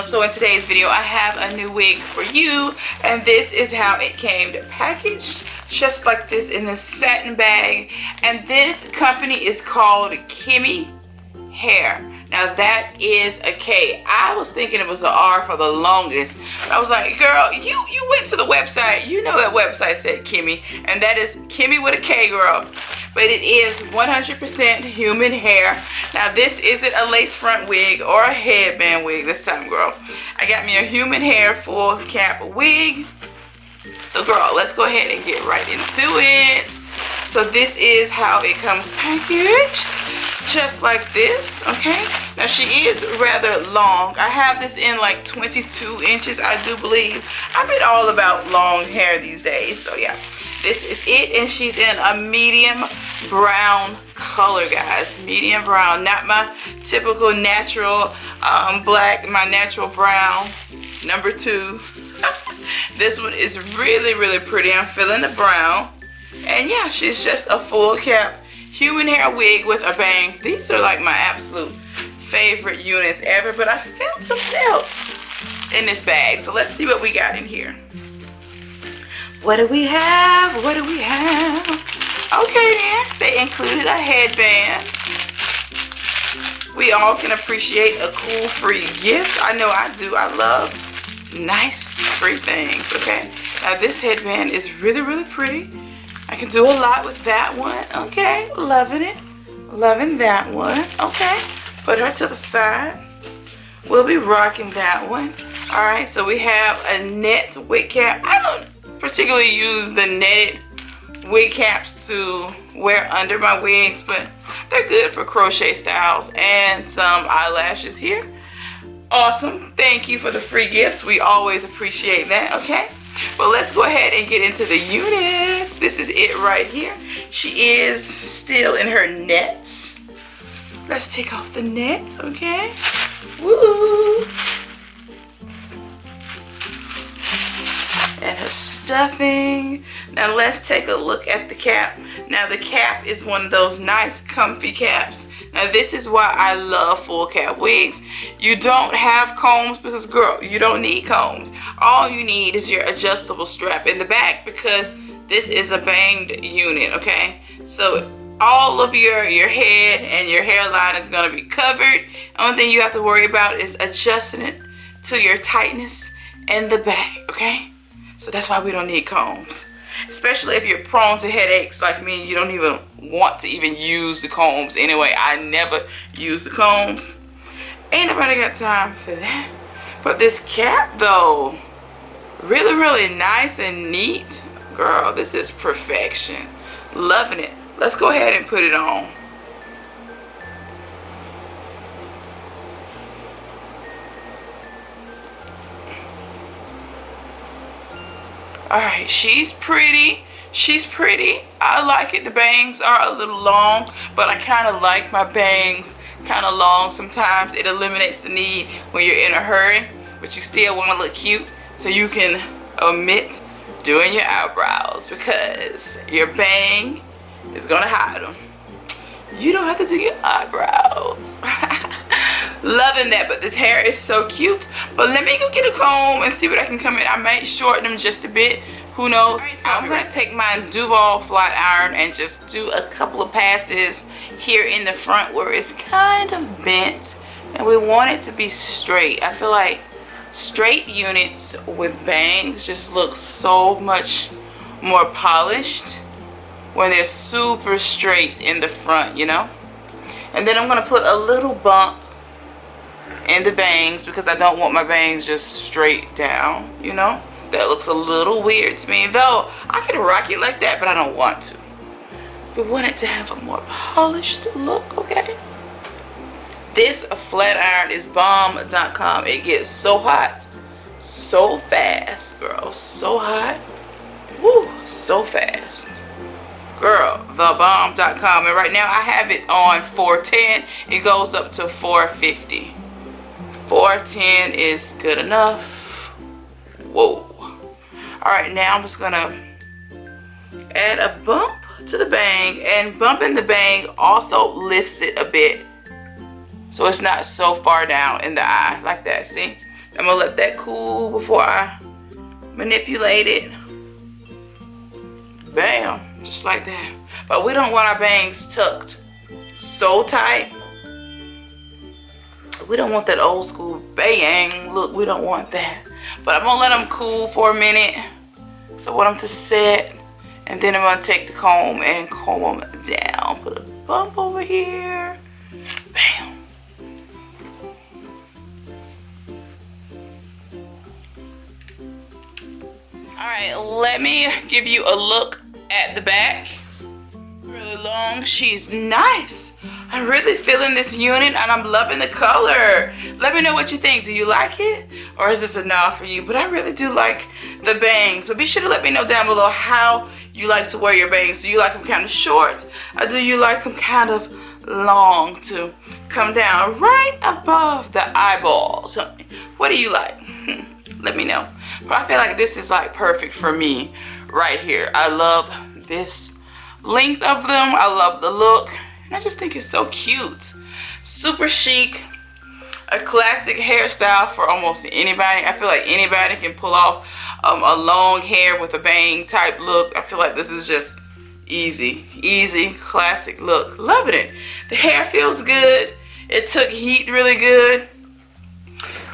So in today's video, I have a new wig for you, and this is how it came packaged, just like this in this satin bag. And this company is called kemyhair. Now that is a K. I was thinking it was an R for the longest. But I was like, girl, you went to the website. You know that website said Kemi, and that is Kemi with a K, girl. But it is 100% human hair. Now this isn't a lace front wig or a headband wig this time, girl. I got me a human hair full cap wig. So girl, let's go ahead and get right into it. So this is how it comes packaged, just like this, okay? Now she is rather long. I have this in like 22 inches, I do believe. I've been all about long hair these days, so yeah. This is it, and she's in a medium brown color, guys. Medium brown, not my typical natural black, my natural brown, number 2. This one is really, really pretty. I'm feeling the brown. And yeah, she's just a full cap human hair wig with a bang. These are like my absolute favorite units ever, but I found something else in this bag. So let's see what we got in here. What do we have? What do we have? Okay then, they included a headband. We all can appreciate a cool free gift. I know I do. I love nice free things, okay? Now this headband is really, really pretty. I can do a lot with that one, okay? Loving it. Loving that one, okay? Put her to the side. We'll be rocking that one. All right, so we have a net wig cap. I don't particularly use the netted wig caps to wear under my wigs, but they're good for crochet styles. And some eyelashes here. Awesome. Thank you for the free gifts. We always appreciate that, okay? But let's go ahead and get into the units. This is it right here. She is still in her nets. Let's take off the net, okay? Woo! And her stuffing. Now let's take a look at the cap. Now the cap is one of those nice comfy caps. Now this is why I love full cap wigs. You don't have combs because girl, you don't need combs. All you need is your adjustable strap in the back because this is a banged unit, okay? So all of your head and your hairline is gonna be covered. The only thing you have to worry about is adjusting it to your tightness in the back, okay? So that's why we don't need combs. Especially if you're prone to headaches like me, you don't even want to even use the combs. Anyway, I never use the combs. Ain't nobody got time for that. But this cap though, really, really nice and neat. Girl, this is perfection. Loving it. Let's go ahead and put it on. Alright, she's pretty. She's pretty. I like it. The bangs are a little long, but I kind of like my bangs kind of long. Sometimes it eliminates the need when you're in a hurry, but you still want to look cute, so you can omit doing your eyebrows because your bang is going to hide them. You don't have to do your eyebrows. Loving that, but this hair is so cute. But let me go get a comb and see what I can come in. I might shorten them just a bit. Who knows? Right, so I'm going to take my Duval flat iron and just do a couple of passes here in the front where it's kind of bent. And we want it to be straight. I feel like straight units with bangs just look so much more polished when they're super straight in the front, you know? And then I'm going to put a little bump in the bangs because I don't want my bangs just straight down, you know? That looks a little weird to me, though I could rock it like that, but I don't want to. We want it to have a more polished look, okay? This flat iron is bomb.com. It gets so hot, so fast, girl. So hot. Woo, so fast. Girl, thebomb.com, and right now I have it on 410. It goes up to 450. 410 is good enough. Whoa. Alright, now I'm just gonna add a bump to the bang, and bumping the bang also lifts it a bit so it's not so far down in the eye like that. See, I'm gonna let that cool before I manipulate it. Bam, just like that. But we don't want our bangs tucked so tight. We don't want that old school bang look. We don't want that. But I'm gonna let them cool for a minute. So I want them to set. And then I'm gonna take the comb and comb them down. Put a bump over here. Bam. Alright, let me give you a look at the back. Really long. She's nice. I'm really feeling this unit and I'm loving the color. Let me know what you think. Do you like it? Or is this a no for you? But I really do like the bangs. But be sure to let me know down below how you like to wear your bangs. Do you like them kind of short? Or do you like them kind of long to come down right above the eyeballs? What do you like? Let me know. But I feel like this is like perfect for me right here. I love this length of them. I love the look. And I just think it's so cute. Super chic. A classic hairstyle for almost anybody. I feel like anybody can pull off a long hair with a bang type look. I feel like this is just easy, classic look. Loving it. The hair feels good. It took heat really good.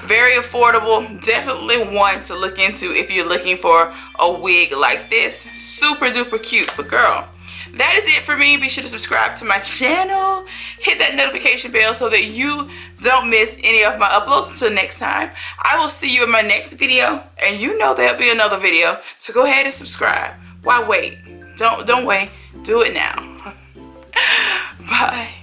Very affordable. Definitely one to look into if you're looking for a wig like this. Super duper cute. But girl, that is it for me. Be sure to subscribe to my channel. Hit that notification bell so that you don't miss any of my uploads. Until next time, I will see you in my next video. And you know there'll be another video. So go ahead and subscribe. Why wait? Don't wait. Do it now. Bye.